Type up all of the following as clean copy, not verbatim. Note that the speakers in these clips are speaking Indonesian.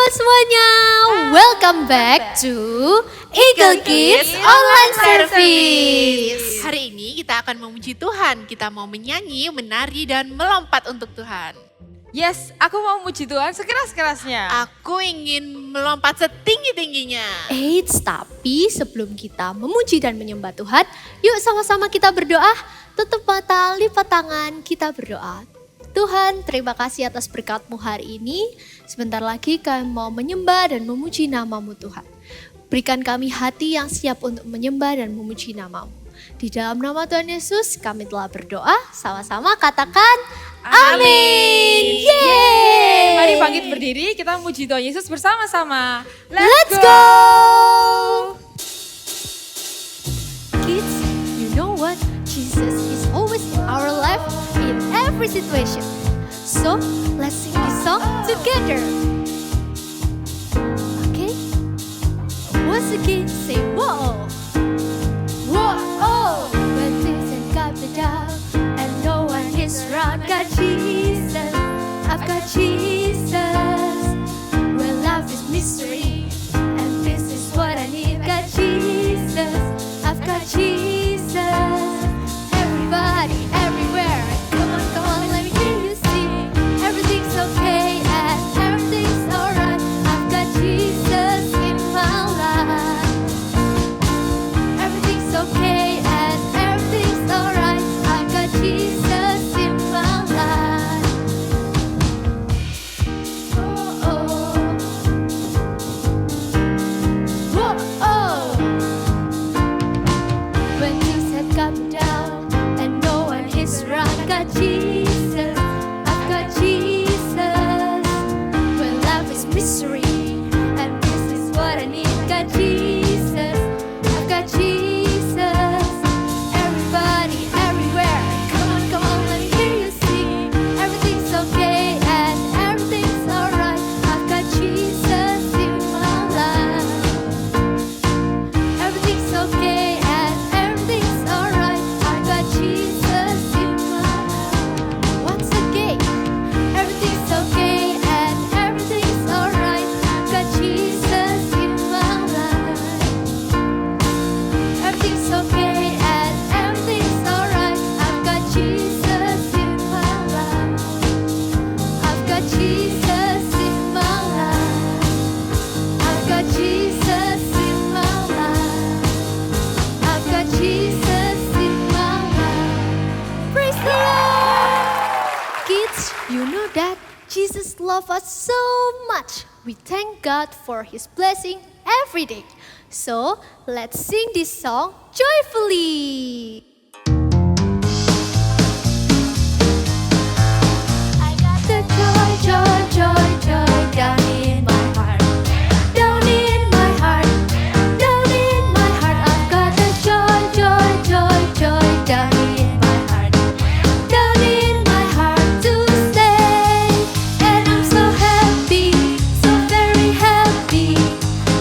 semuanya, welcome back to Eagle Kids Online Service. Hari ini kita akan memuji Tuhan, kita mau menyanyi, menari, dan melompat untuk Tuhan. Yes, aku mau memuji Tuhan sekeras-kerasnya. Aku ingin melompat setinggi-tingginya. Eits, tapi sebelum kita memuji dan menyembah Tuhan, yuk sama-sama kita berdoa. Tutup mata, lipat tangan, kita berdoa. Tuhan, terima kasih atas berkat-Mu hari ini. Sebentar lagi kami mau menyembah dan memuji nama-Mu Tuhan. Berikan kami hati yang siap untuk menyembah dan memuji nama-Mu. Di dalam nama Tuhan Yesus kami telah berdoa, sama-sama katakan amin. Yeay! Mari bangkit berdiri, kita memuji Tuhan Yesus bersama-sama. Let's go! Kids, you know what? Jesus is always in our life in every situation. So, let's sing this song together. Okay? Once again, say whoa. Whoa. When things ain't got the job and no one is around, got Jesus. I've got Jesus. When life is mystery and this is what I need, got Jesus. I've got Jesus. Everybody, everywhere, come on, let me hear you sing. Everything's okay and everything's alright. I've got Jesus in my life. Everything's okay and everything's alright. I've got Jesus in my life. Whoa. When things have come down and no one is around, got Jesus, I've got Jesus. When life is misery and this is what I need, got Jesus, I've got Jesus. Everybody, everywhere, come on, let me hear you sing. Everything's okay and everything's alright. I've got Jesus in my life. Everything's okay and everything's alright. I've got Jesus in my life. Once again, everything's okay and everything's alright. I've got Jesus in my life. Everything's okay and everything's alright. I've got Jesus in my life. I've got Jesus in my life. I've got Jesus in my life. I've got Jesus in my life. Praise the Lord! Kids, you know that Jesus loves us so much. We thank God for His blessing every day. So, let's sing this song joyfully. I got the joy down in my heart. Down in my heart. Down in my heart. I've got the joy down in my heart. Down in my heart to stay. And I'm so happy, so very happy.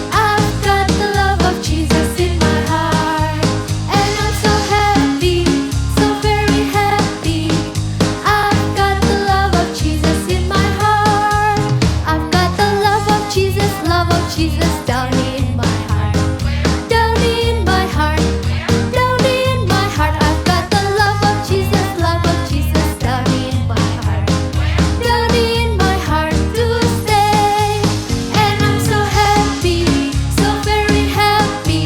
I've got the love of Jesus in my heart. And I'm so happy, so very happy. I've got the love of Jesus in my heart. I've got the love of Jesus down in my heart. Down in my heart. Down in my heart. I've got the love of Jesus down in my heart. Down in my heart to stay. And I'm so happy, so very happy.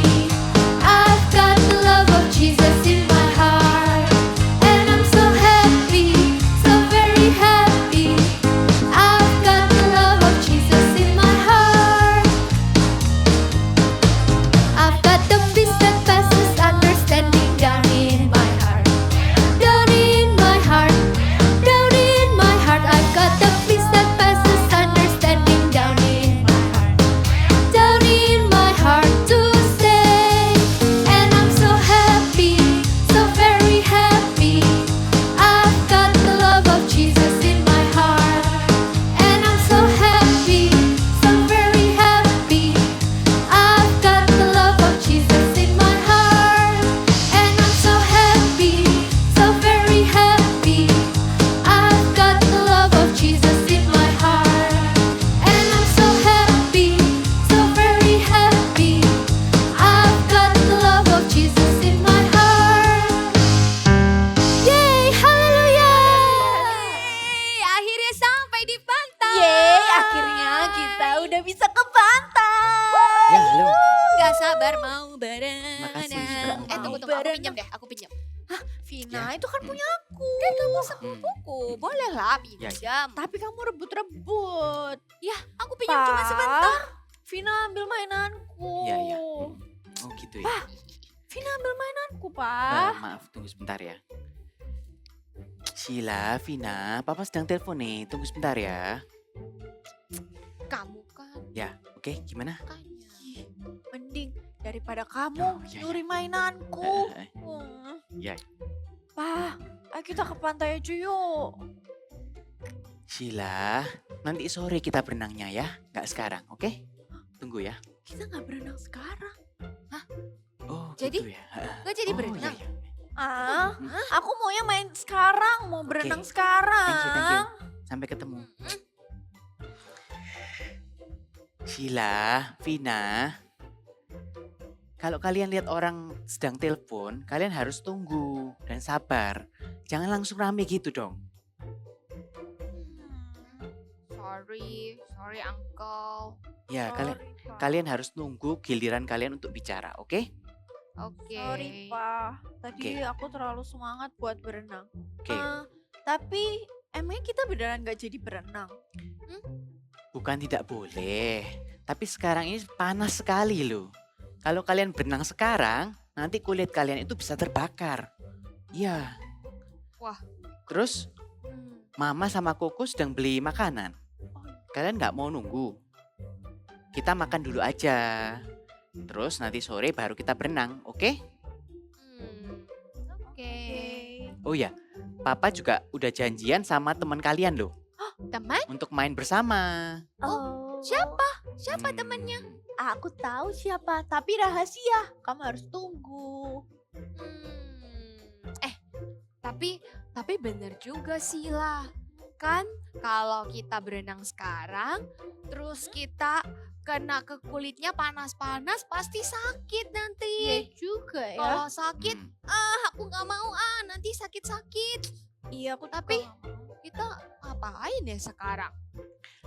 I've got the love of Jesus in my heart. And I'm so happy, so very happy. I've got the love of Jesus in my heart. udah bisa ke pantai. Ya, halo. Gak sabar mau berenang. Makasih. Tunggu, aku pinjam deh, aku pinjam. Vina, Ya. itu kan punya aku. Kan kamu Hmm. sepupuku. Boleh lah Ya, pinjam. Tapi kamu rebut-rebut. Aku pinjam cuma Pa. sebentar. Vina ambil mainanku. Ya, ya. Oh gitu ya. Vina ambil mainanku, Pa. Maaf, tunggu sebentar ya. Sheila, Vina, Papa sedang telepon nih. Tunggu sebentar ya. Kamu kan Ya, oke, gimana? makanya. Mending daripada kamu Oh, iya, nyuri mainanku. Eh, Hmm. Ya. Pa, ayo kita ke pantai aja yuk. Sheila, nanti sore kita berenangnya ya. Nggak sekarang, oke? Tunggu ya. Kita nggak berenang sekarang. Oh, Jadi, gitu ya. Gak jadi Oh, berenang. iya, iya. Ah, aku maunya main sekarang, mau berenang sekarang. Thank you. Sampai ketemu. Sheila, Vina, kalau kalian lihat orang sedang telepon, kalian harus tunggu dan sabar. Jangan langsung rame gitu dong. Sorry uncle. Ya, Sorry, Pa. kalian harus nunggu giliran kalian untuk bicara, oke? Oke. Sorry, Pa. Tadi Oke. aku terlalu semangat buat berenang. Oke. Tapi emangnya kita beneran nggak jadi berenang? Bukan tidak boleh, tapi sekarang ini panas sekali loh. Kalau kalian berenang sekarang, nanti kulit kalian itu bisa terbakar. Iya. Wah. Terus Mama sama Koko sedang beli makanan. Kalian nggak mau nunggu? Kita makan dulu aja. Terus nanti sore baru kita berenang, oke? Oke. Oh ya, Papa juga udah janjian sama teman kalian loh Teman? untuk main bersama. Oh, Siapa Hmm, temannya? Aku tahu siapa, tapi rahasia. Kamu harus tunggu. Tapi bener juga sih lah. Kan kalau kita berenang sekarang, terus kita kena ke kulitnya panas-panas pasti sakit nanti. Iya juga ya. Kalau sakit, Hmm, aku nggak mau nanti sakit-sakit. Iya, aku Tapi juga nggak mau. kita ngapain ya sekarang?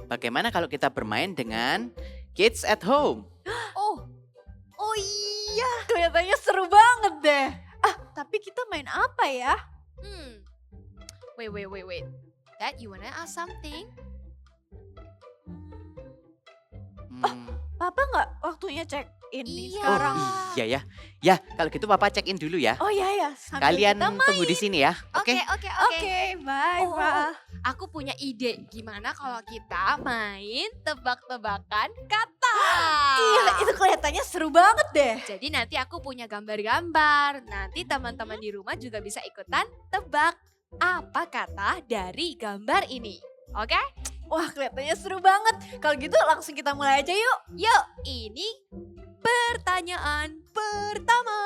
Bagaimana kalau kita bermain dengan Kids at Home? Oh iya, kelihatannya seru banget deh. Tapi kita main apa ya? Wait. Dad, you wanna ask something? Hmm, Papa nggak waktunya check in nih Iya. sekarang? Oh iya ya. Ya, kalau gitu Papa check in dulu ya. Oh iya ya, sambil Kalian kita tunggu di sini ya. Oke? Oke. Oke, bye, Oh, Pa. Aku punya ide. Gimana kalau kita main tebak-tebakan kata? Iya, itu kelihatannya seru banget deh. Jadi nanti aku punya gambar-gambar. Nanti teman-teman di rumah juga bisa ikutan tebak apa kata dari gambar ini. Oke? Wah, kelihatannya seru banget. Kalau gitu langsung kita mulai aja yuk. Yuk, ini pertanyaan pertama.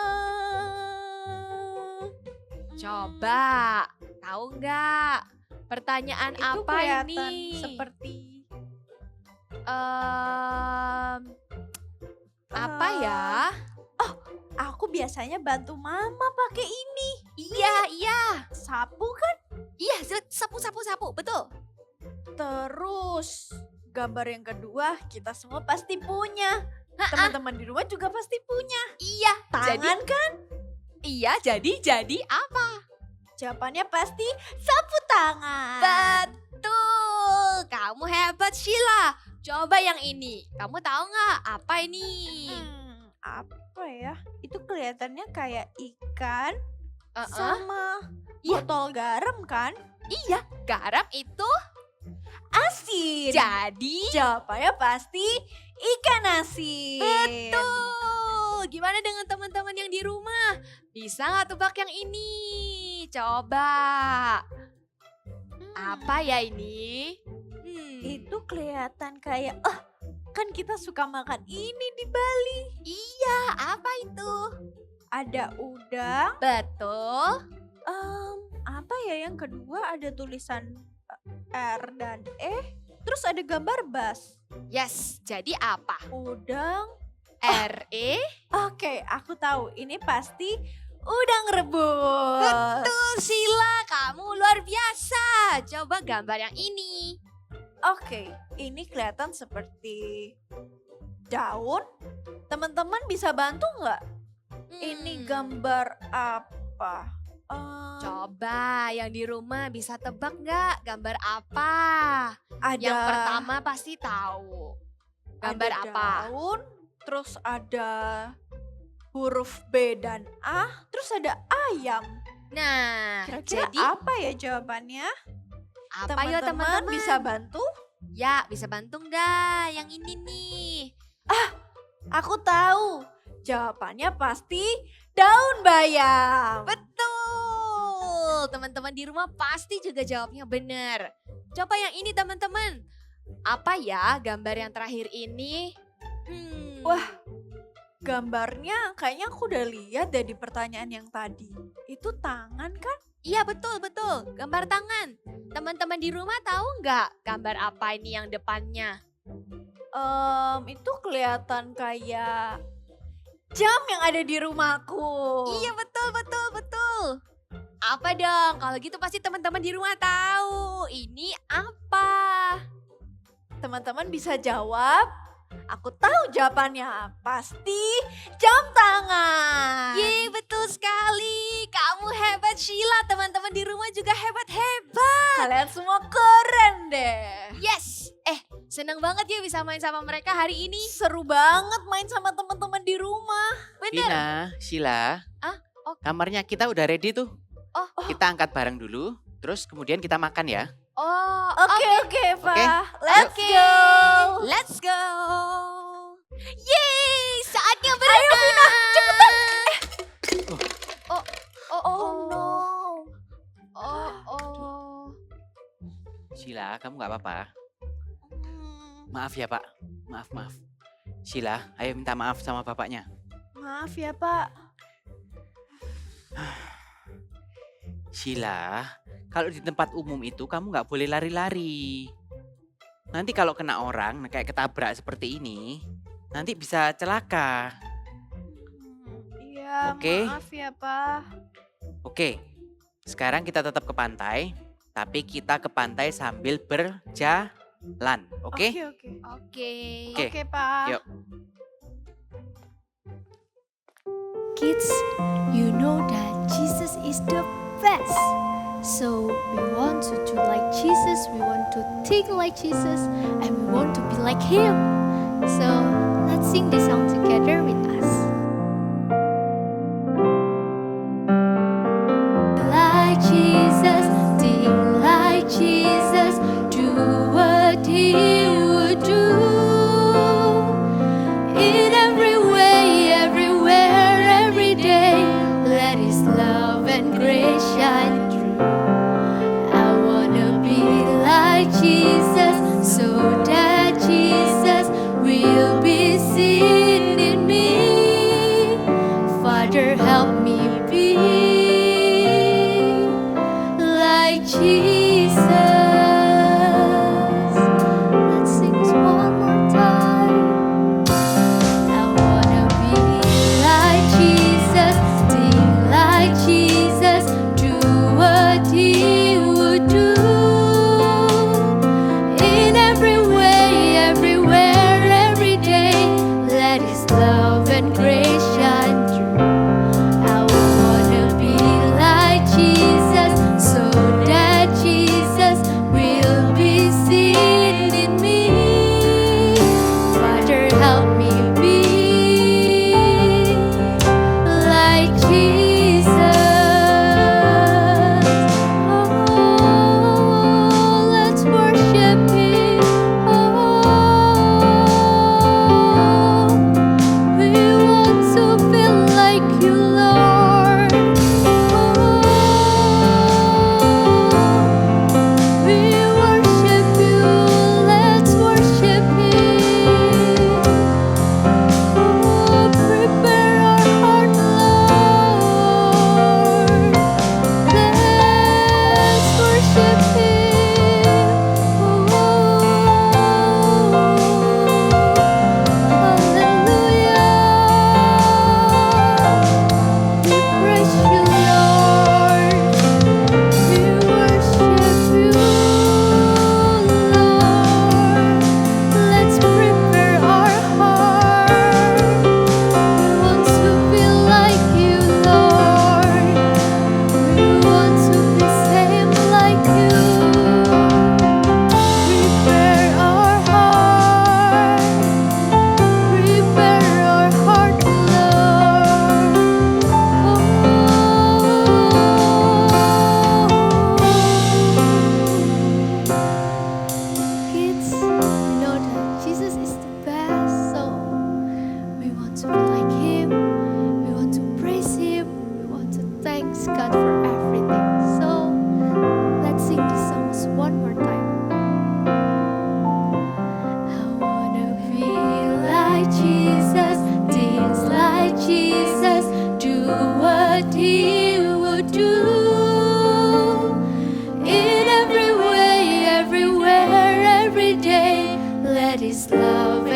Coba, tahu nggak pertanyaan Itu apa kelihatan ini? seperti Apa ya? aku biasanya bantu mama pakai ini. Iya. Sapu kan? Iya, sapu. Betul. Terus gambar yang kedua kita semua pasti punya. Teman-teman di rumah juga pasti punya. Iya. Tangan kan? Iya, jadi apa? Jawabannya pasti sapu tangan. Betul. Kamu hebat, Sheila. Coba yang ini. Kamu tahu nggak apa ini? Apa ya? Itu kelihatannya kayak ikan Uh-uh. sama Iya. botol garam kan? Iya, garam itu Asin. jadi Jawabannya pasti ikan asin. betul. Gimana dengan teman-teman yang di rumah? Bisa nggak tebak yang ini? Coba. Apa ya ini? Itu kelihatan kayak kan kita suka makan ini di Bali. Iya, apa itu? Ada udang. Betul. Apa ya yang kedua ada tulisan R dan E. Terus ada gambar bas. Yes, jadi apa? Udang. R-E? Oke, aku tahu. Ini pasti udang rebus. Betul, Sheila. Kamu luar biasa. Coba gambar yang ini. Oke, ini kelihatan seperti daun. Teman-teman bisa bantu nggak? Ini gambar apa? Coba yang di rumah bisa tebak nggak gambar apa? Ada Yang pertama pasti tahu. Gambar ada apa? daun, terus ada huruf B dan A, terus ada ayam. Nah, Kira-kira jadi apa ya jawabannya? apa ya teman-teman? bisa bantu? Ya, bisa bantu nggak yang ini nih? Aku tahu. Jawabannya pasti daun bayam. Betul, teman-teman di rumah pasti juga jawabnya benar. Coba yang ini teman-teman. Apa ya gambar yang terakhir ini? Wah, gambarnya kayaknya aku udah lihat dari pertanyaan yang tadi. Itu tangan kan? Iya betul, gambar tangan. Teman-teman di rumah tahu nggak gambar apa ini yang depannya? Itu kelihatan kayak jam yang ada di rumahku. Iya betul. Apa dong? Kalau gitu pasti teman-teman di rumah tahu. Ini apa? Teman-teman bisa jawab. Aku tahu jawabannya. Pasti jam tangan. Yeay, betul sekali. Kamu hebat Sheila. Teman-teman di rumah juga hebat-hebat. Kalian semua keren deh. Yes. Senang banget ya bisa main sama mereka hari ini. Seru banget main sama teman-teman di rumah. Bener. Vina, Sheila. Oke. Kamarnya kita udah ready tuh. Oh. Kita angkat bareng dulu, terus kemudian kita makan ya. Oh, Oke, Eva. Oke. Let's Oke. go. Let's go. Yeay, saatnya berenang. Ayo Vina, cepetan. Oh no. Oh. Sheila, kamu nggak apa-apa? Maaf ya Pak, maaf. Sheila, ayo minta maaf sama bapaknya. Maaf ya Pak. Sheila, kalau di tempat umum itu kamu nggak boleh lari-lari. Nanti kalau kena orang kayak ketabrak seperti ini, nanti bisa celaka. Iya, Oke. maaf ya Pak. Oke, sekarang kita tetap ke pantai, tapi kita ke pantai sambil berjalan, oke? Oke. Oke. Oke. Oke, Pak. Yuk. Kids, you know that Jesus is the best. So we want to do like Jesus, we want to think like Jesus, and we want to be like Him. So let's sing this song together with us. Like Jesus, think like Jesus, do what He would do. In every way, everywhere, every day, let His love and grace shine through. I wanna be like Jesus, so that Jesus will be seen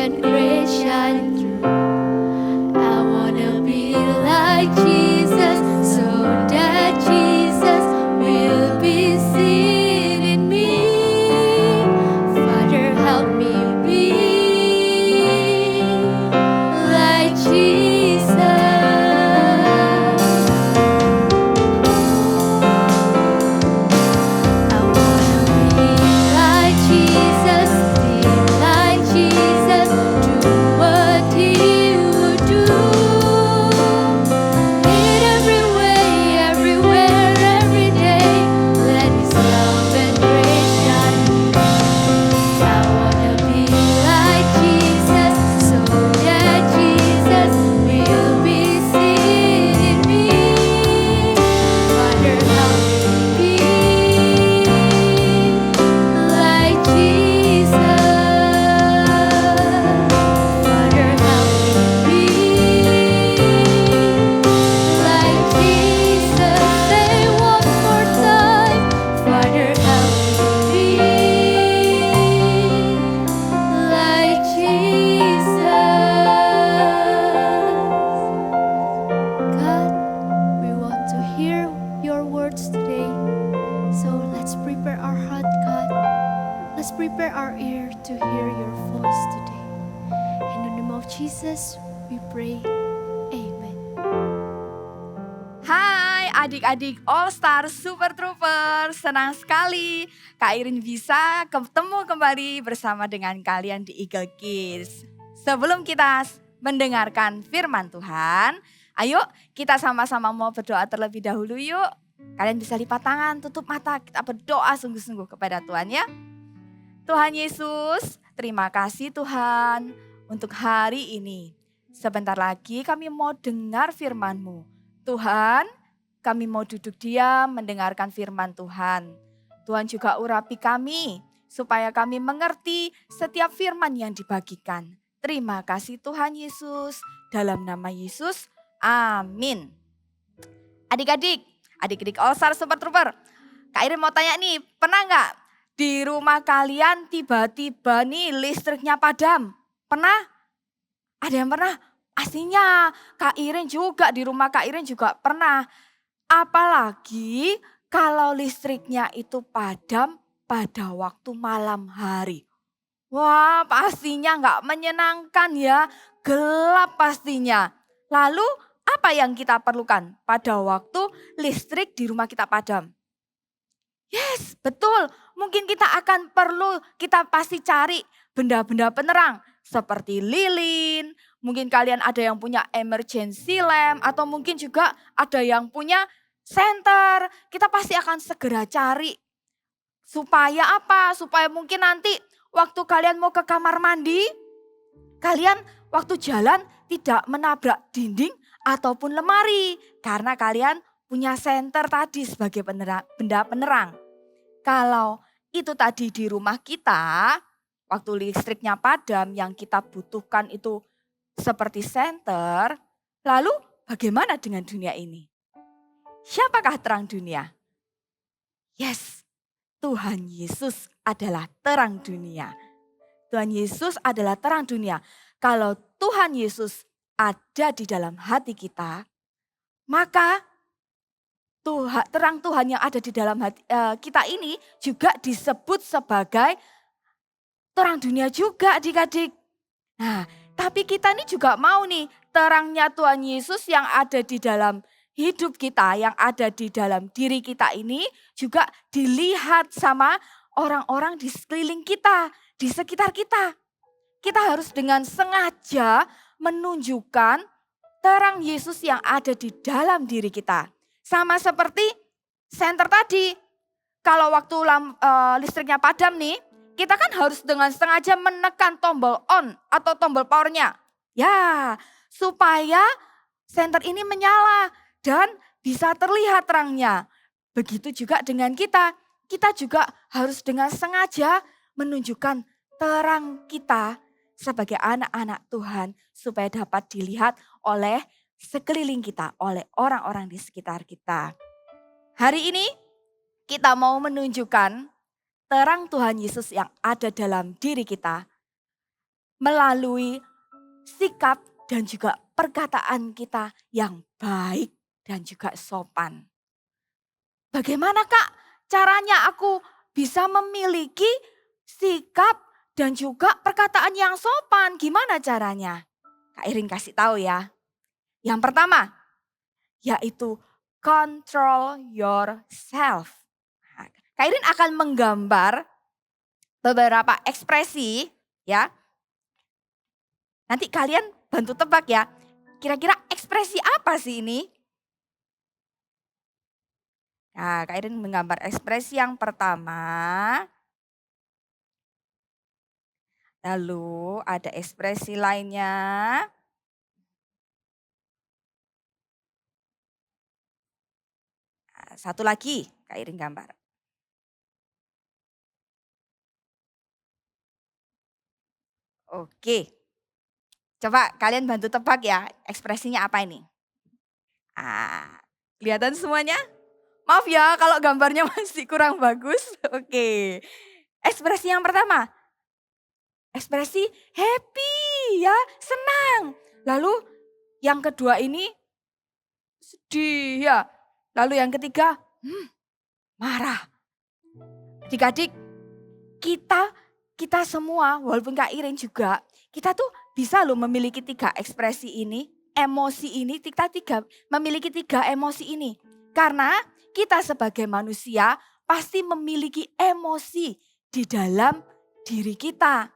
and grace shine through. I wanna be like Jesus, so that Jesus will be seen in me. Father, help me be like Jesus. I wanna be like Jesus, be like Jesus, do what He would do. In every way, everywhere, every day, let His love and grace shine through. I wanna be like Jesus, so that Jesus will be seen in me. Father, help me be like Jesus. Father, help me like Jesus. Say one more time. Father, help me like Jesus. God, we want to hear your words today. So let's prepare our heart, God. Let's prepare our ear to hear your voice today. In the name of Jesus, we pray. Amen. Hai adik-adik All Star Super Trooper, senang sekali Kak Irin bisa ketemu kembali bersama dengan kalian di Eagle Kids. Sebelum kita mendengarkan firman Tuhan, ayo kita sama-sama mau berdoa terlebih dahulu yuk. Kalian bisa lipat tangan, tutup mata, kita berdoa sungguh-sungguh kepada Tuhan ya. Tuhan Yesus, terima kasih Tuhan untuk hari ini. Sebentar lagi kami mau dengar firman-Mu. Tuhan, kami mau duduk diam mendengarkan firman Tuhan. Tuhan juga urapi kami supaya kami mengerti setiap firman yang dibagikan. Terima kasih Tuhan Yesus. Dalam nama Yesus, amin. Adik-adik All Star Super Trooper. Kak Irin mau tanya nih, pernah nggak di rumah kalian tiba-tiba nih listriknya padam? Pernah? Ada yang pernah? Pastinya Kak Irin juga, di rumah Kak Irin juga pernah. Apalagi kalau listriknya itu padam pada waktu malam hari. Wah, pastinya nggak menyenangkan ya, gelap pastinya. Lalu apa yang kita perlukan pada waktu listrik di rumah kita padam? Yes, betul. Mungkin kita pasti cari benda-benda penerang seperti lilin. Mungkin kalian ada yang punya emergency lamp atau mungkin juga ada yang punya senter. Kita pasti akan segera cari. Supaya apa? Supaya mungkin nanti waktu kalian mau ke kamar mandi, kalian waktu jalan tidak menabrak dinding ataupun lemari. Karena kalian punya senter tadi sebagai benda penerang. Kalau itu tadi di rumah kita, waktu listriknya padam yang kita butuhkan itu seperti senter, lalu bagaimana dengan dunia ini? Siapakah terang dunia? Yes, Tuhan Yesus adalah terang dunia. Tuhan Yesus adalah terang dunia. Kalau Tuhan Yesus ada di dalam hati kita, maka terang Tuhan yang ada di dalam hati kita ini juga disebut sebagai terang dunia juga adik-adik. Nah, tapi kita ini juga mau nih terangnya Tuhan Yesus yang ada di dalam hidup kita, yang ada di dalam diri kita ini juga dilihat sama orang-orang di sekeliling kita, di sekitar kita. Kita harus dengan sengaja menunjukkan terang Yesus yang ada di dalam diri kita. Sama seperti senter tadi. Kalau waktu listriknya padam nih, kita kan harus dengan sengaja menekan tombol on atau tombol powernya. Ya, supaya senter ini menyala dan bisa terlihat terangnya. Begitu juga dengan kita. Kita juga harus dengan sengaja menunjukkan terang kita sebagai anak-anak Tuhan supaya dapat dilihat oleh sekeliling kita, oleh orang-orang di sekitar kita. Hari ini kita mau menunjukkan terang Tuhan Yesus yang ada dalam diri kita melalui sikap dan juga perkataan kita yang baik dan juga sopan. Bagaimana Kak caranya aku bisa memiliki sikap dan juga perkataan yang sopan? Gimana caranya? Kak Irin kasih tahu ya. Yang pertama, yaitu control yourself. Nah, Kak Irin akan menggambar beberapa ekspresi ya. Nanti kalian bantu tebak ya. Kira-kira ekspresi apa sih ini? Nah, Kak Irin menggambar ekspresi yang pertama. Lalu ada ekspresi lainnya. Nah, satu lagi Kak Irin gambar. Oke. Coba kalian bantu tebak ya ekspresinya apa ini. Kelihatan semuanya? Maaf ya kalau gambarnya masih kurang bagus. Oke. Ekspresi yang pertama. Ekspresi happy ya, senang. Lalu yang kedua ini sedih ya. Lalu yang ketiga marah. Adik-adik, kita semua walaupun Kak Irin juga, kita tuh bisa loh memiliki 3 ekspresi ini, emosi ini, kita memiliki 3 emosi ini. Karena kita sebagai manusia pasti memiliki emosi di dalam diri kita.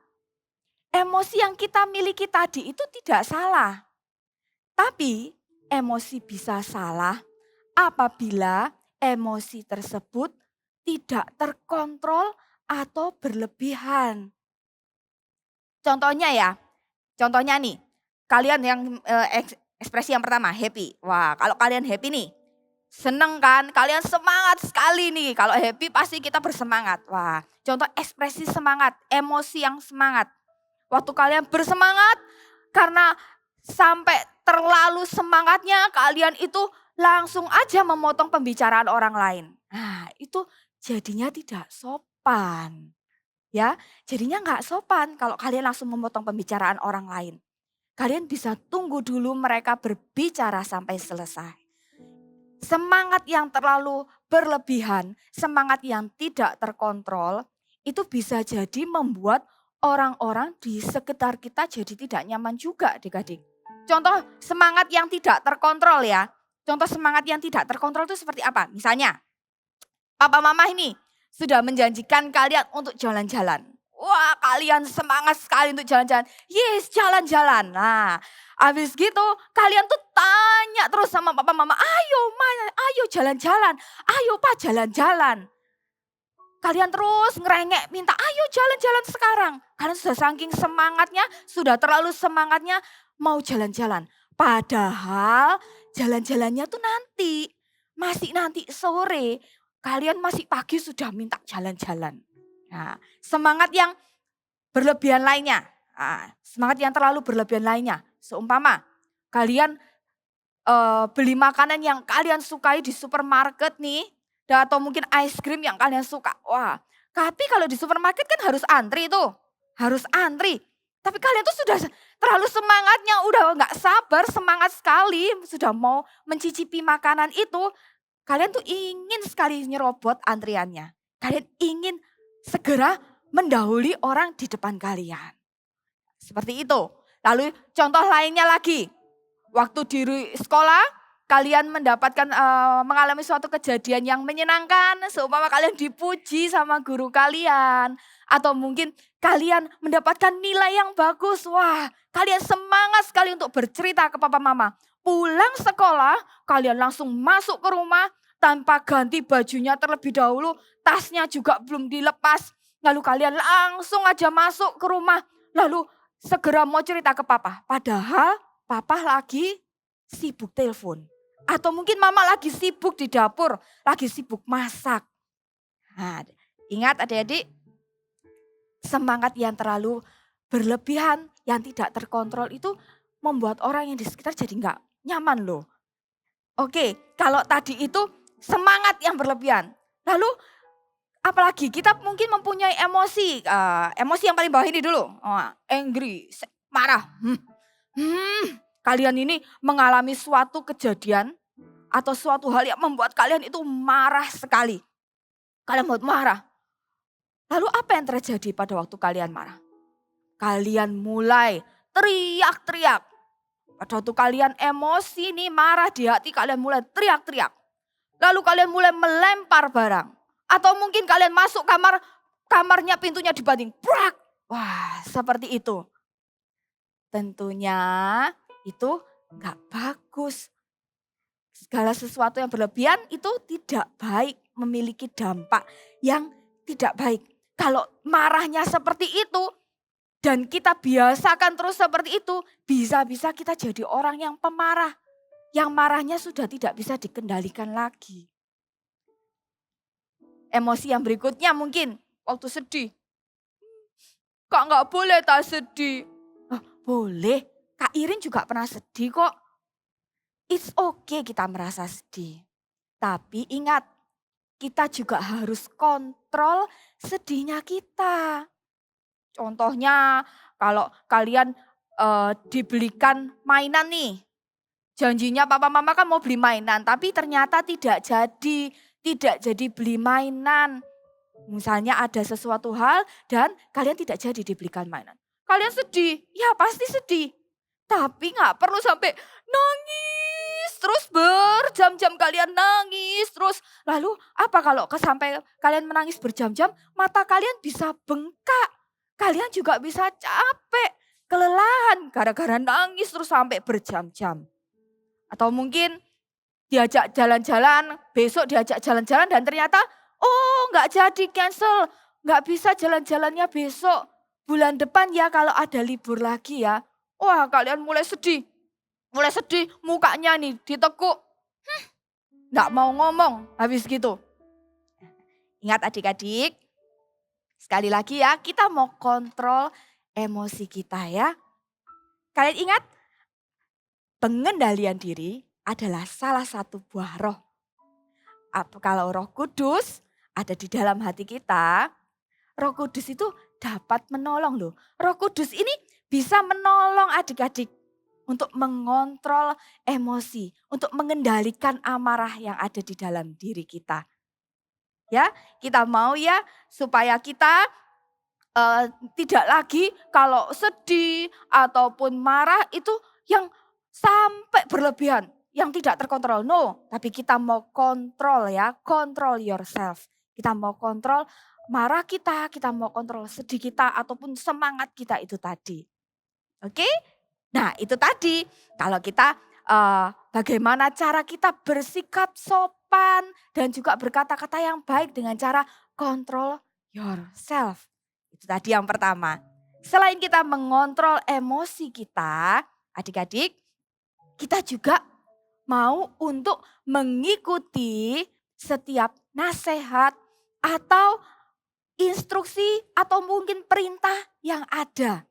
Emosi yang kita miliki tadi itu tidak salah. Tapi emosi bisa salah apabila emosi tersebut tidak terkontrol atau berlebihan. Contohnya nih, kalian yang ekspresi yang pertama happy. Wah, kalau kalian happy nih, seneng kan? Kalian semangat sekali nih. Kalau happy pasti kita bersemangat. Wah, contoh ekspresi semangat, emosi yang semangat. Waktu kalian bersemangat karena sampai terlalu semangatnya kalian itu langsung aja memotong pembicaraan orang lain. Nah, itu jadinya tidak sopan. Ya, jadinya nggak sopan kalau kalian langsung memotong pembicaraan orang lain. Kalian bisa tunggu dulu mereka berbicara sampai selesai. Semangat yang terlalu berlebihan, semangat yang tidak terkontrol, itu bisa jadi membuat orang-orang di sekitar kita jadi tidak nyaman juga adik-adik. Contoh semangat yang tidak terkontrol ya. Contoh semangat yang tidak terkontrol itu seperti apa? Misalnya, papa mama ini sudah menjanjikan kalian untuk jalan-jalan. Wah, kalian semangat sekali untuk jalan-jalan. Yes, jalan-jalan. Nah, habis gitu kalian tuh tanya terus sama papa mama, ayo jalan-jalan. Ayo pak jalan-jalan. Kalian terus ngerengek minta ayo jalan-jalan sekarang. Kalian sudah saking semangatnya, sudah terlalu semangatnya mau jalan-jalan. Padahal jalan-jalannya tuh nanti, masih nanti sore. Kalian masih pagi sudah minta jalan-jalan. Nah, semangat yang berlebihan lainnya. Semangat yang terlalu berlebihan lainnya. Seumpama kalian beli makanan yang kalian sukai di supermarket nih. Atau mungkin es krim yang kalian suka. Wah, tapi kalau di supermarket kan harus antri tuh. Harus antri. Tapi kalian tuh sudah terlalu semangatnya, udah gak sabar, semangat sekali. Sudah mau mencicipi makanan itu. Kalian tuh ingin sekali nyerobot antriannya. Kalian ingin segera mendahului orang di depan kalian. Seperti itu. Lalu contoh lainnya lagi. Waktu di sekolah, kalian mendapatkan mengalami suatu kejadian yang menyenangkan, seumpama kalian dipuji sama guru kalian, atau mungkin kalian mendapatkan nilai yang bagus. Wah, kalian semangat sekali untuk bercerita ke papa mama. Pulang sekolah, kalian langsung masuk ke rumah tanpa ganti bajunya terlebih dahulu, tasnya juga belum dilepas. Lalu kalian langsung aja masuk ke rumah, lalu segera mau cerita ke papa. Padahal papa lagi sibuk telepon. Atau mungkin mama lagi sibuk di dapur, lagi sibuk masak. Nah, ingat adik-adik, semangat yang terlalu berlebihan, yang tidak terkontrol itu membuat orang yang di sekitar jadi nggak nyaman loh. Oke, kalau tadi itu semangat yang berlebihan. Lalu apalagi kita mungkin mempunyai emosi. Emosi yang paling bawah ini dulu. Angry, marah. Kalian ini mengalami suatu kejadian atau suatu hal yang membuat kalian itu marah sekali. Kalian buat marah. Lalu apa yang terjadi pada waktu kalian marah? Kalian mulai teriak-teriak. Pada waktu kalian emosi nih, marah di hati, kalian mulai teriak-teriak. Lalu kalian mulai melempar barang. Atau mungkin kalian masuk kamarnya pintunya dibanting. Brak! Wah, seperti itu. Tentunya itu gak bagus. Segala sesuatu yang berlebihan itu tidak baik, memiliki dampak yang tidak baik. Kalau marahnya seperti itu dan kita biasakan terus seperti itu, bisa-bisa kita jadi orang yang pemarah. Yang marahnya sudah tidak bisa dikendalikan lagi. Emosi yang berikutnya mungkin waktu sedih. Kak gak boleh tak sedih. Boleh, Kak Irin juga pernah sedih kok. It's okay kita merasa sedih. Tapi ingat, kita juga harus kontrol sedihnya kita. Contohnya kalau kalian dibelikan mainan nih. Janjinya papa mama kan mau beli mainan, tapi ternyata tidak jadi beli mainan. Misalnya ada sesuatu hal dan kalian tidak jadi dibelikan mainan. Kalian sedih, ya pasti sedih. Tapi gak perlu sampai nangis terus berjam-jam kalian nangis terus. Lalu apa kalau sampai kalian menangis berjam-jam, mata kalian bisa bengkak. Kalian juga bisa capek, kelelahan gara-gara nangis terus sampai berjam-jam. Atau mungkin diajak jalan-jalan, besok diajak jalan-jalan dan ternyata gak jadi, cancel. Gak bisa jalan-jalannya besok. Bulan depan ya kalau ada libur lagi ya. Wah, kalian mulai sedih. Mulai sedih, mukanya nih ditekuk. Gak mau ngomong habis gitu. Ingat adik-adik, sekali lagi ya, kita mau kontrol emosi kita ya. Kalian ingat, pengendalian diri adalah salah satu buah roh. Kalau Roh Kudus ada di dalam hati kita, Roh Kudus itu dapat menolong loh. Roh Kudus ini bisa menolong adik-adik untuk mengontrol emosi, untuk mengendalikan amarah yang ada di dalam diri kita. Ya, kita mau ya supaya kita tidak lagi kalau sedih ataupun marah itu yang sampai berlebihan, yang tidak terkontrol. No, tapi kita mau kontrol ya, control yourself. Kita mau kontrol marah kita mau kontrol sedih kita ataupun semangat kita itu tadi. Oke? Nah itu tadi kalau kita bagaimana cara kita bersikap sopan dan juga berkata-kata yang baik dengan cara control yourself. Itu tadi yang pertama. Selain kita mengontrol emosi kita, adik-adik, kita juga mau untuk mengikuti setiap nasihat atau instruksi atau mungkin perintah yang ada.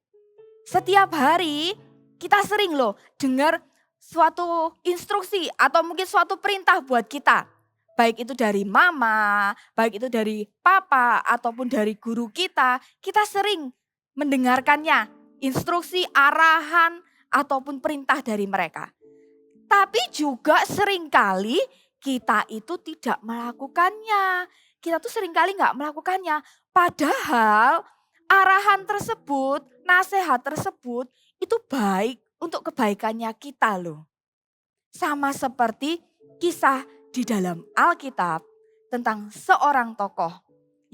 Setiap hari kita sering loh dengar suatu instruksi atau mungkin suatu perintah buat kita. Baik itu dari mama, baik itu dari papa ataupun dari guru kita sering mendengarkannya. Instruksi, arahan ataupun perintah dari mereka. Tapi juga seringkali kita itu tidak melakukannya. Kita tuh seringkali gak melakukannya. Padahal arahan tersebut, nasihat tersebut itu baik untuk kebaikannya kita loh. Sama seperti kisah di dalam Alkitab tentang seorang tokoh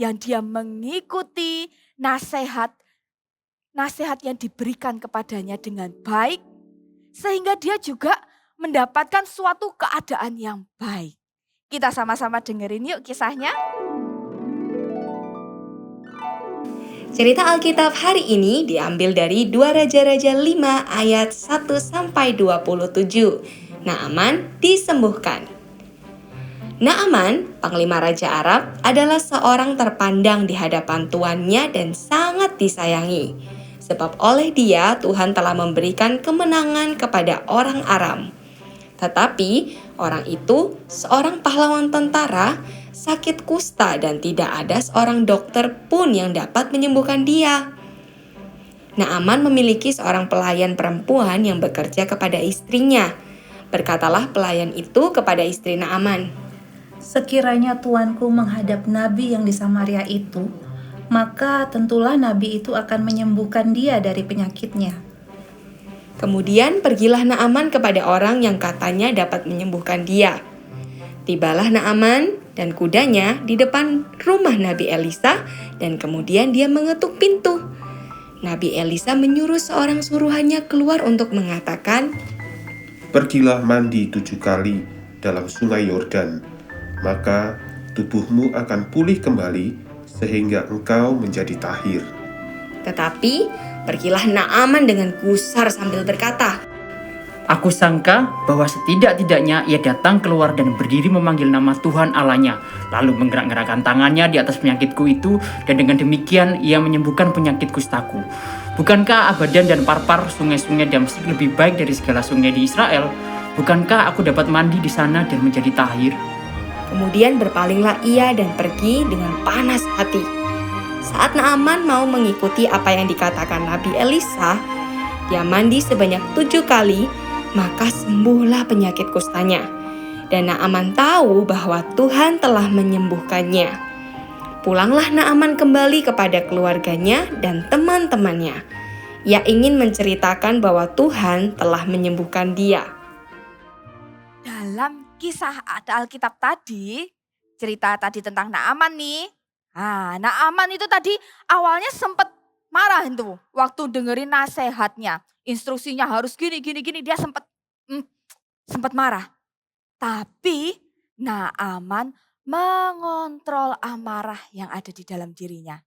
yang dia mengikuti nasihat yang diberikan kepadanya dengan baik. Sehingga dia juga mendapatkan suatu keadaan yang baik. Kita sama-sama dengerin yuk kisahnya. Cerita Alkitab hari ini diambil dari 2 Raja-Raja 5 ayat 1-27. Naaman disembuhkan. Naaman, panglima Raja Arab, adalah seorang terpandang di hadapan tuannya dan sangat disayangi. Sebab oleh dia Tuhan telah memberikan kemenangan kepada orang Aram. Tetapi orang itu seorang pahlawan tentara sakit kusta dan tidak ada seorang dokter pun yang dapat menyembuhkan dia. Naaman memiliki seorang pelayan perempuan yang bekerja kepada istrinya. Berkatalah pelayan itu kepada istri Naaman, Sekiranya tuanku menghadap nabi yang di Samaria itu, maka tentulah nabi itu akan menyembuhkan dia dari penyakitnya. Kemudian pergilah Naaman kepada orang yang katanya dapat menyembuhkan dia. Tibalah Naaman dan kudanya di depan rumah Nabi Elisa dan kemudian dia mengetuk pintu. Nabi Elisa menyuruh seorang suruhannya keluar untuk mengatakan, Pergilah mandi 7 kali dalam sungai Yordan, maka tubuhmu akan pulih kembali sehingga engkau menjadi tahir. Tetapi pergilah Naaman dengan gusar sambil berkata, Aku sangka bahwa setidak-tidaknya ia datang keluar dan berdiri memanggil nama Tuhan Allahnya, lalu menggerak-gerakkan tangannya di atas penyakitku itu, dan dengan demikian ia menyembuhkan penyakit kustaku. Bukankah Abadan dan Parpar, sungai-sungai Damsik lebih baik dari segala sungai di Israel? Bukankah aku dapat mandi di sana dan menjadi tahir? Kemudian berpalinglah ia dan pergi dengan panas hati. Saat Naaman mau mengikuti apa yang dikatakan Nabi Elisa, dia mandi sebanyak 7 kali, maka sembuhlah penyakit kustanya. Dan Naaman tahu bahwa Tuhan telah menyembuhkannya. Pulanglah Naaman kembali kepada keluarganya dan teman-temannya. Ia ingin menceritakan bahwa Tuhan telah menyembuhkan dia. Dalam kisah Alkitab tadi, cerita tadi tentang Naaman nih. Naaman itu tadi awalnya sempat marah itu waktu dengerin nasihatnya. Instruksinya harus gini, dia sempat marah. Tapi Naaman mengontrol amarah yang ada di dalam dirinya.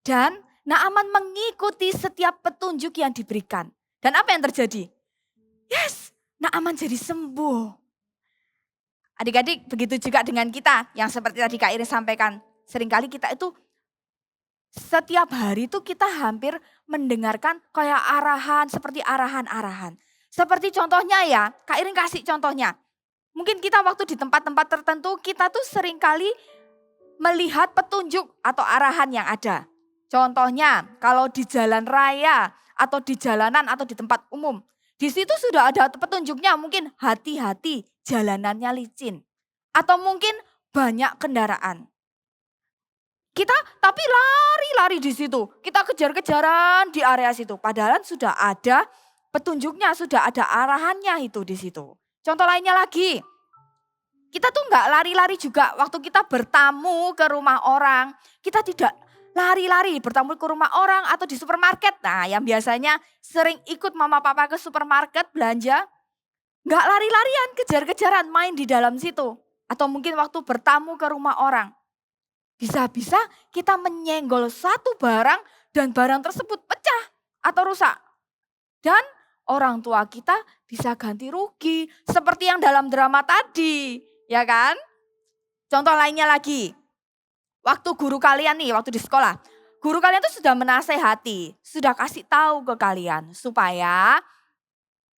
Dan Naaman mengikuti setiap petunjuk yang diberikan. Dan apa yang terjadi? Yes, Naaman jadi sembuh. Adik-adik, begitu juga dengan kita yang seperti tadi Kak Irin sampaikan. Seringkali kita itu setiap hari itu kita hampir mendengarkan kayak arahan, seperti arahan-arahan. Seperti contohnya ya, Kak Irin kasih contohnya. Mungkin kita waktu di tempat-tempat tertentu, kita tuh seringkali melihat petunjuk atau arahan yang ada. Contohnya, kalau di jalan raya, atau di jalanan, atau di tempat umum. Di situ sudah ada petunjuknya, mungkin hati-hati, jalanannya licin. Atau mungkin banyak kendaraan. Kita tapi lari-lari di situ. Kita kejar-kejaran di area situ. Padahal sudah ada petunjuknya, sudah ada arahannya itu di situ. Contoh lainnya lagi. Kita tuh nggak lari-lari juga waktu kita bertamu ke rumah orang. Kita tidak lari-lari bertamu ke rumah orang atau di supermarket. Nah, yang biasanya sering ikut mama papa ke supermarket belanja. Nggak lari-larian, kejar-kejaran main di dalam situ. Atau mungkin waktu bertamu ke rumah orang. Bisa-bisa kita menyenggol satu barang dan barang tersebut pecah atau rusak. Dan orang tua kita bisa ganti rugi seperti yang dalam drama tadi, ya kan? Contoh lainnya lagi, waktu guru kalian nih, waktu di sekolah. Guru kalian tuh sudah menasehati, sudah kasih tahu ke kalian supaya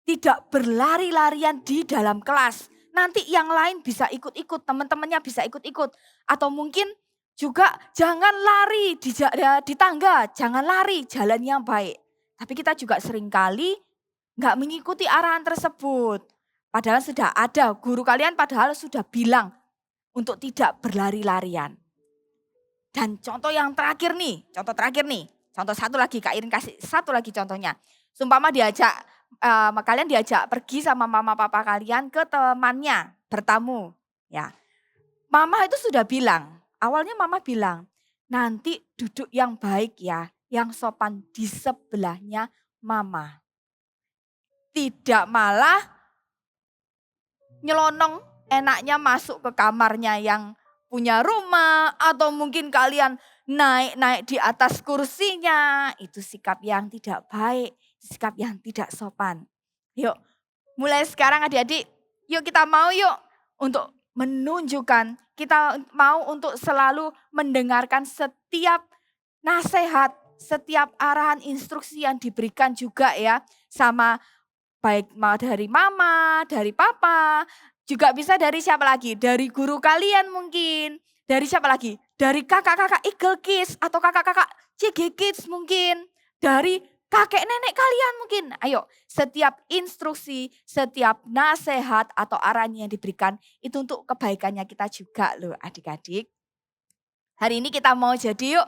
tidak berlari-larian di dalam kelas. Nanti yang lain bisa ikut-ikut, teman-temannya bisa ikut-ikut. Atau mungkin juga jangan lari di tangga, jangan lari jalan yang baik. Tapi kita juga seringkali nggak mengikuti arahan tersebut. Padahal sudah ada, guru kalian padahal sudah bilang untuk tidak berlari-larian. Dan contoh yang terakhir nih, contoh satu lagi, Kak Irin kasih satu lagi contohnya. Sumpama kalian diajak pergi sama mama papa kalian ke temannya bertamu. Ya, mama itu sudah bilang, awalnya mama bilang, nanti duduk yang baik ya, yang sopan di sebelahnya mama. Tidak malah nyelonong enaknya masuk ke kamarnya yang punya rumah atau mungkin kalian naik di atas kursinya. Itu sikap yang tidak baik, sikap yang tidak sopan. Yuk, mulai sekarang adik-adik, yuk kita mau untuk menunjukkan, kita mau untuk selalu mendengarkan setiap nasihat, setiap arahan instruksi yang diberikan juga ya. Sama baik dari mama, dari papa, juga bisa dari siapa lagi? Dari guru kalian mungkin, Dari siapa lagi? Dari kakak-kakak Eagle Kids atau kakak-kakak CG Kids mungkin. Dari kakek nenek kalian mungkin. Ayo, setiap instruksi, setiap nasihat atau arahan yang diberikan itu untuk kebaikannya kita juga loh adik-adik. Hari ini kita mau jadi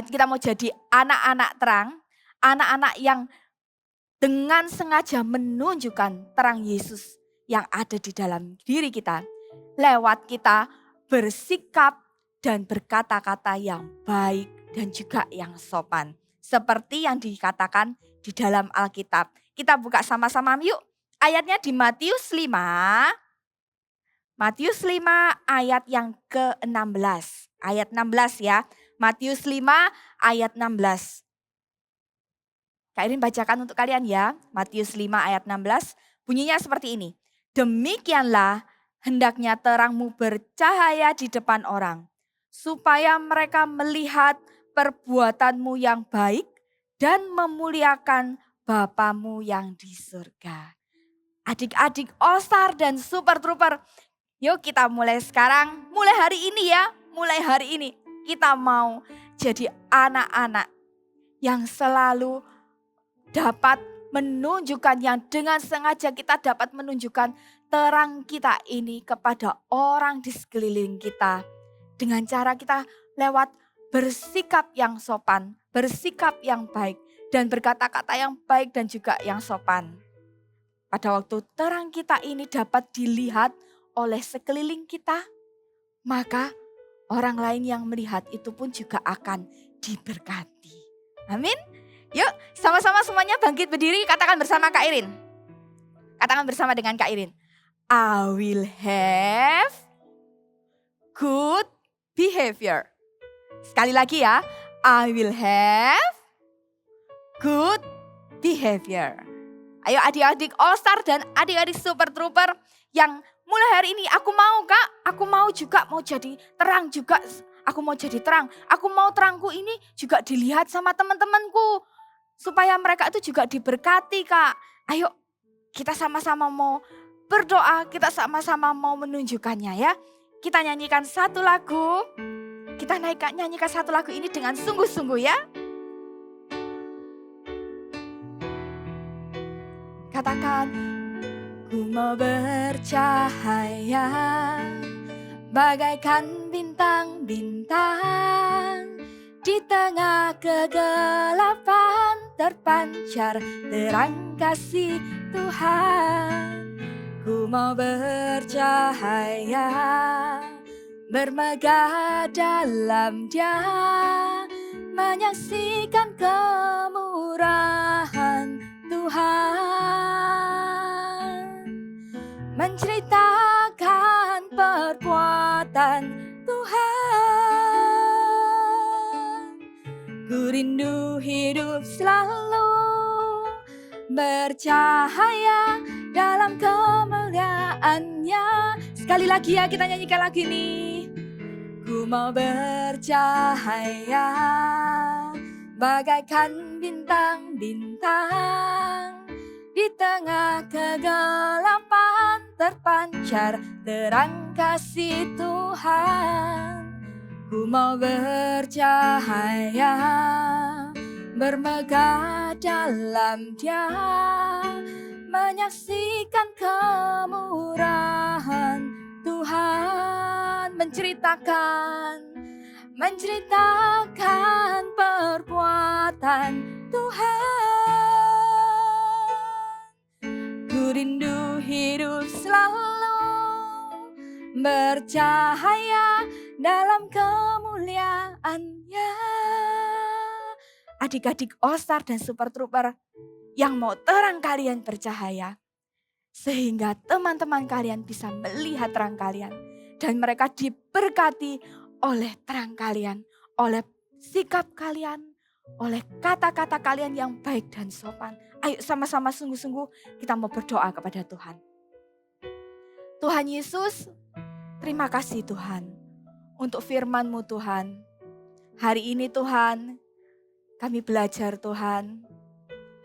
kita mau jadi anak-anak terang. Anak-anak yang dengan sengaja menunjukkan terang Yesus yang ada di dalam diri kita. Lewat kita bersikap dan berkata-kata yang baik dan juga yang sopan. Seperti yang dikatakan di dalam Alkitab. Kita buka sama-sama yuk. Ayatnya di Matius 5. Matius 5 ayat yang ke-16. Ayat 16 ya. Matius 5 ayat 16. Kak Irin bacakan untuk kalian ya. Matius 5 ayat 16. Bunyinya seperti ini. Demikianlah hendaknya terangmu bercahaya di depan orang. Supaya mereka melihat perbuatanmu yang baik dan memuliakan Bapamu yang di surga. Adik-adik All-Star dan Super Trooper. Yuk kita mulai sekarang. Mulai hari ini ya. Mulai hari ini. Kita mau jadi anak-anak yang selalu dapat menunjukkan yang dengan sengaja kita dapat menunjukkan terang kita ini kepada orang di sekeliling kita. Dengan cara kita lewat bersikap yang sopan, bersikap yang baik, dan berkata-kata yang baik dan juga yang sopan. Pada waktu terang kita ini dapat dilihat oleh sekeliling kita, maka orang lain yang melihat itu pun juga akan diberkati. Amin. Yuk sama-sama semuanya bangkit berdiri, katakan bersama Kak Irin. Katakan bersama dengan Kak Irin. I will have good behavior. Sekali lagi ya. I will have good behavior. Ayo adik-adik All-Star dan adik-adik Super Trooper yang mulai hari ini aku mau Kak. Aku mau juga mau jadi terang juga. Aku mau jadi terang. Aku mau terangku ini juga dilihat sama teman-temanku. Supaya mereka itu juga diberkati Kak. Ayo kita sama-sama mau berdoa, kita sama-sama mau menunjukkannya ya. Kita nyanyikan satu lagu. Kita nyanyikan satu lagu ini dengan sungguh-sungguh ya. Katakan, ku mau bercahaya bagaikan bintang-bintang. Di tengah kegelapan terpancar terang kasih Tuhan. Ku mau bercahaya, bermegah dalam Dia, menyaksikan kemurahan Tuhan, menceritakan perbuatan Tuhan. Ku rindu hidup selalu bercahaya dalam kemuliaan-Nya. Sekali lagi ya kita nyanyikan lagu ini. Ku mau bercahaya bagaikan bintang-bintang. Di tengah kegelapan terpancar terang kasih Tuhan. Ku mau bercahaya, bermegah dalam Dia, menyaksikan kemurahan Tuhan, menceritakan perbuatan Tuhan. Ku rindu hidup selalu bercahaya dalam kemuliaan-Nya. Adik-adik All-Star dan Super Trooper yang mau terang kalian bercahaya. Sehingga teman-teman kalian bisa melihat terang kalian. Dan mereka diberkati oleh terang kalian. Oleh sikap kalian. Oleh kata-kata kalian yang baik dan sopan. Ayo sama-sama sungguh-sungguh kita mau berdoa kepada Tuhan. Tuhan Yesus, terima kasih Tuhan. Untuk firman-Mu Tuhan. Hari ini Tuhan, kami belajar Tuhan.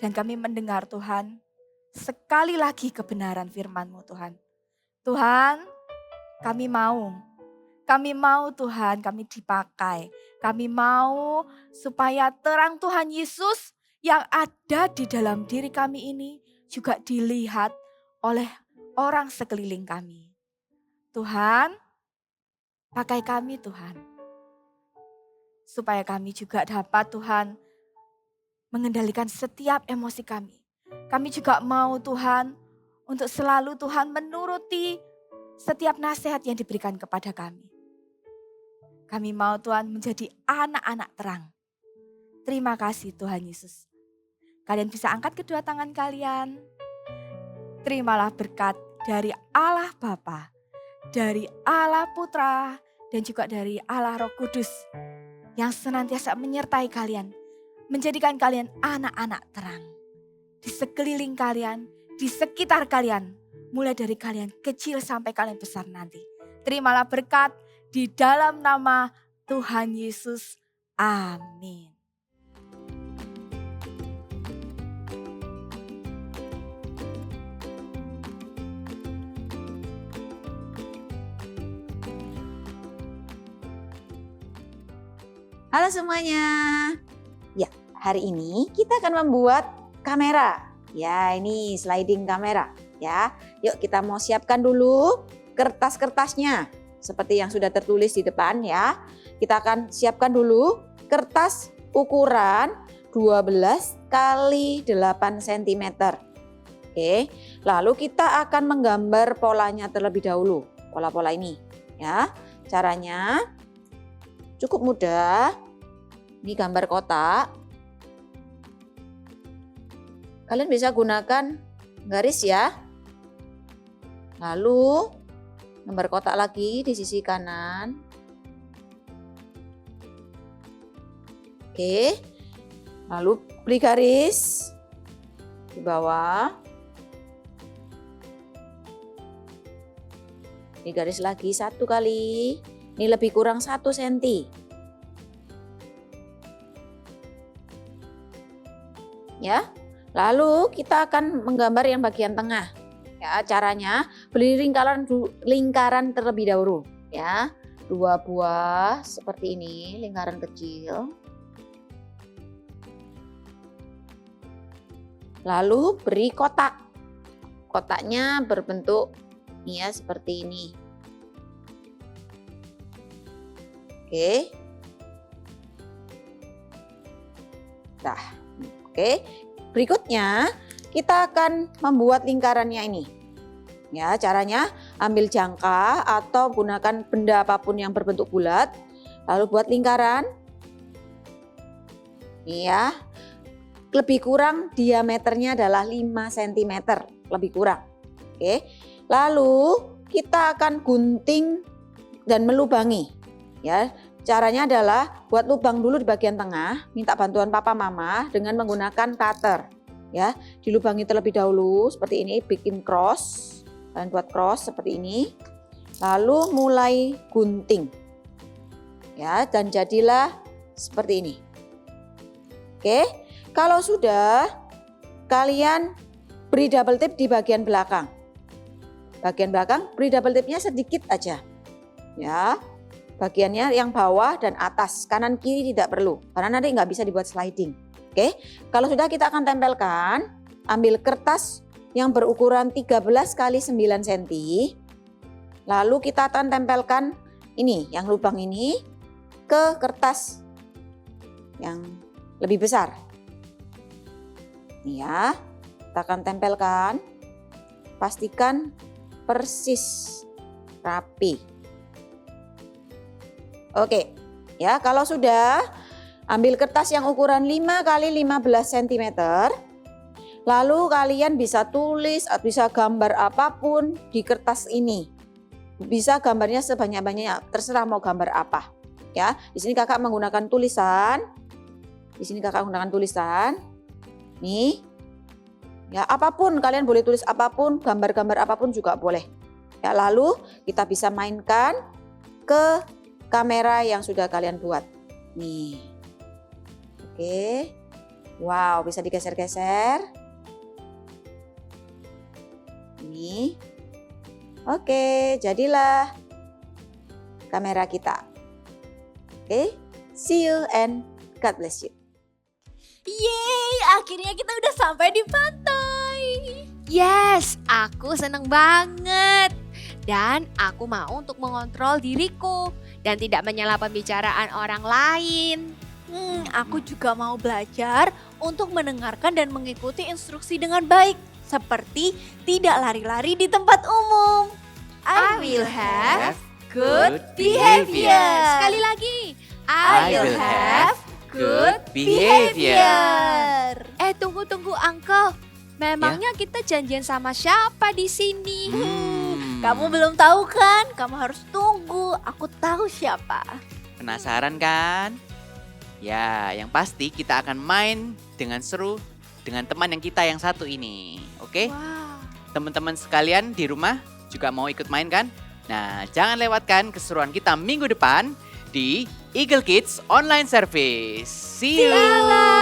Dan kami mendengar Tuhan. Sekali lagi kebenaran firman-Mu Tuhan. Tuhan, kami mau Kami mau Tuhan, kami dipakai. Kami mau supaya terang Tuhan Yesus yang ada di dalam diri kami ini juga dilihat oleh orang sekeliling kami. Tuhan, pakai kami Tuhan. Supaya kami juga dapat Tuhan mengendalikan setiap emosi kami. Kami juga mau Tuhan untuk selalu Tuhan menuruti setiap nasihat yang diberikan kepada kami. Kami mau Tuhan menjadi anak-anak terang. Terima kasih Tuhan Yesus. Kalian bisa angkat kedua tangan kalian. Terimalah berkat dari Allah Bapa, dari Allah Putra, dan juga dari Allah Roh Kudus yang senantiasa menyertai kalian, menjadikan kalian anak-anak terang. Di sekeliling kalian, di sekitar kalian, mulai dari kalian kecil sampai kalian besar nanti. Terimalah berkat di dalam nama Tuhan Yesus. Amin. Halo semuanya. Ya, hari ini kita akan membuat kamera. Ya, ini sliding kamera ya. Yuk kita mau siapkan dulu kertas-kertasnya. Seperti yang sudah tertulis di depan ya. Kita akan siapkan dulu kertas ukuran 12 kali 8 cm. Oke, lalu kita akan menggambar polanya terlebih dahulu. Pola-pola ini ya. Caranya cukup mudah. Ini gambar kotak. Kalian bisa gunakan garis ya. Lalu gambar kotak lagi di sisi kanan. Oke. Lalu beri garis di bawah. Ini garis lagi 1 kali. Ini lebih kurang 1 cm. Ya, lalu kita akan menggambar yang bagian tengah. Ya, caranya beri lingkaran terlebih dahulu. Ya, 2 buah seperti ini, lingkaran kecil. Lalu beri kotak. Kotaknya berbentuk ya seperti ini. Oke. Nah. Oke, berikutnya kita akan membuat lingkarannya ini. Ya, caranya ambil jangka atau gunakan benda apapun yang berbentuk bulat. Lalu buat lingkaran. Ya, lebih kurang diameternya adalah 5 cm, lebih kurang. Oke, lalu kita akan gunting dan melubangi. Ya. Caranya adalah buat lubang dulu di bagian tengah, minta bantuan papa mama dengan menggunakan cutter. Ya, dilubangi terlebih dahulu seperti ini, bikin cross. Kalian buat cross seperti ini. Lalu mulai gunting. Ya, dan jadilah seperti ini. Oke, kalau sudah kalian beri double tip di bagian belakang. Bagian belakang beri double tipnya sedikit aja. Ya. Bagiannya yang bawah dan atas, kanan kiri tidak perlu karena nanti nggak bisa dibuat sliding. Oke, kalau sudah kita akan tempelkan, ambil kertas yang berukuran 13 kali 9 cm. Lalu kita akan tempelkan ini, yang lubang ini ke kertas yang lebih besar. Ini ya, kita akan tempelkan, pastikan persis rapi. Oke, ya kalau sudah ambil kertas yang ukuran 5 kali 15 cm. Lalu kalian bisa tulis atau bisa gambar apapun di kertas ini. Bisa gambarnya sebanyak-banyaknya, terserah mau gambar apa. Ya, di sini kakak menggunakan tulisan. Di sini kakak menggunakan tulisan. Nih. Ya, apapun kalian boleh tulis apapun, gambar-gambar apapun juga boleh. Ya, lalu kita bisa mainkan ke kamera yang sudah kalian buat. Nih. Oke. Wow, bisa digeser-geser. Ini. Oke, jadilah kamera kita. Oke, see you and God bless you. Yeay, akhirnya kita udah sampai di pantai. Yes, aku seneng banget. Dan aku mau untuk mengontrol diriku dan tidak menyela pembicaraan orang lain. Aku juga mau belajar untuk mendengarkan dan mengikuti instruksi dengan baik. Seperti tidak lari-lari di tempat umum. I will have good behavior. Sekali lagi, I will have good behavior. Tunggu Uncle. Memangnya kita janjian sama siapa di sini? Kamu belum tahu kan? Kamu harus tunggu. Aku tahu siapa. Penasaran kan? Ya, yang pasti kita akan main dengan seru dengan teman yang kita yang satu ini. Oke? Teman-teman sekalian di rumah juga mau ikut main kan? Nah, jangan lewatkan keseruan kita minggu depan di Eagle Kids Online Service. See you!